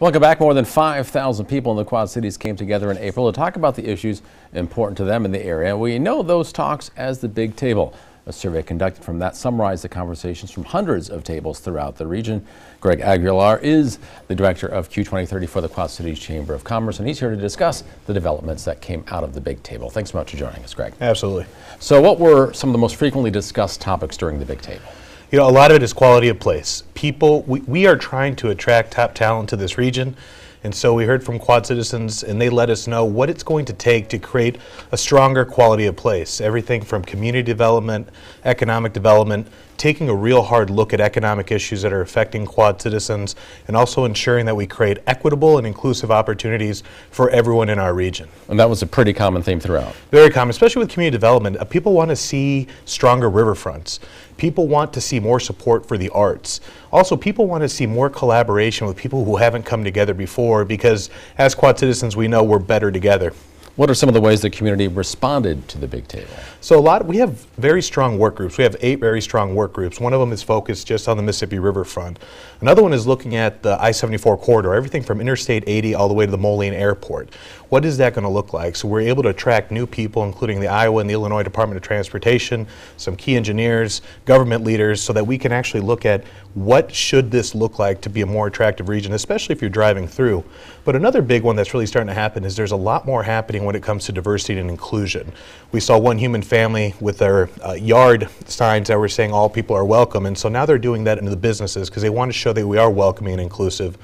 Welcome back. More than 5,000 people in the Quad Cities came together in April to talk about the issues important to them in the area. We know those talks as the Big Table. A survey conducted from that summarized the conversations from hundreds of tables throughout the region. Greg Aguilar is the director of Q 2030 for the Quad Cities Chamber of Commerce, and he's here to discuss the developments that came out of the Big Table. Thanks so much for joining us, Greg. Absolutely. So what were some of the most frequently discussed topics during the Big Table? You know, a lot of it is quality of place. We are trying to attract top talent to this region. And so we heard from Quad citizens, and they let us know what it's going to take to create a stronger quality of place. Everything from community development, economic development, taking a real hard look at economic issues that are affecting Quad citizens, and also ensuring that we create equitable and inclusive opportunities for everyone in our region. And that was a pretty common theme throughout. Very common, especially with community development. People want to see stronger riverfronts. People want to see more support for the arts. Also, people want to see more collaboration with people who haven't come together before, because as Quad citizens, we know we're better together. What are some of the ways the community responded to the Big Table? So we have very strong work groups. We have 8 very strong work groups. One of them is focused just on the Mississippi riverfront. Another one is looking at the I-74 corridor, everything from Interstate 80 all the way to the Moline Airport. What is that going to look like? So we're able to attract new people, including the Iowa and the Illinois Department of Transportation, some key engineers, government leaders, so that we can actually look at what should this look like to be a more attractive region, especially if you're driving through. But another big one that's really starting to happen is there's a lot more happening when it comes to diversity and inclusion. We saw One Human Family with their yard signs that were saying all people are welcome, and so now they're doing that into the businesses because they want to show that we are welcoming and inclusive,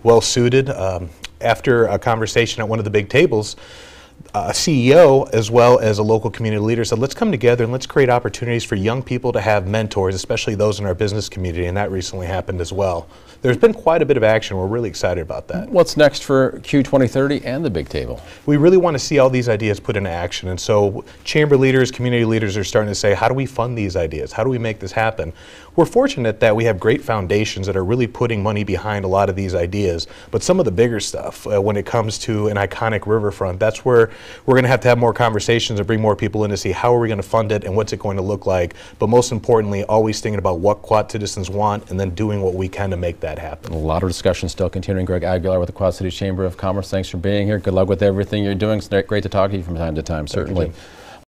well suited. After a conversation at one of the big tables, a CEO as well as a local community leader said, let's come together and let's create opportunities for young people to have mentors, especially those in our business community, and that recently happened as well. There's been quite a bit of action. We're really excited about that. What's next for Q 2030 and the Big Table? We really want to see all these ideas put into action, and so chamber leaders, community leaders are starting to say, how do we fund these ideas? How do we make this happen? We're fortunate that we have great foundations that are really putting money behind a lot of these ideas, but some of the bigger stuff, when it comes to an iconic riverfront, that's where we're going to have more conversations and bring more people in to see how are we going to fund it and what's it going to look like, but most importantly, always thinking about what Quad citizens want and then doing what we can to make that happen. A lot of discussion still continuing. Greg Aguilar with the Quad Cities Chamber of Commerce, thanks for being here. Good luck with everything you're doing. It's great to talk to you from time to time, certainly.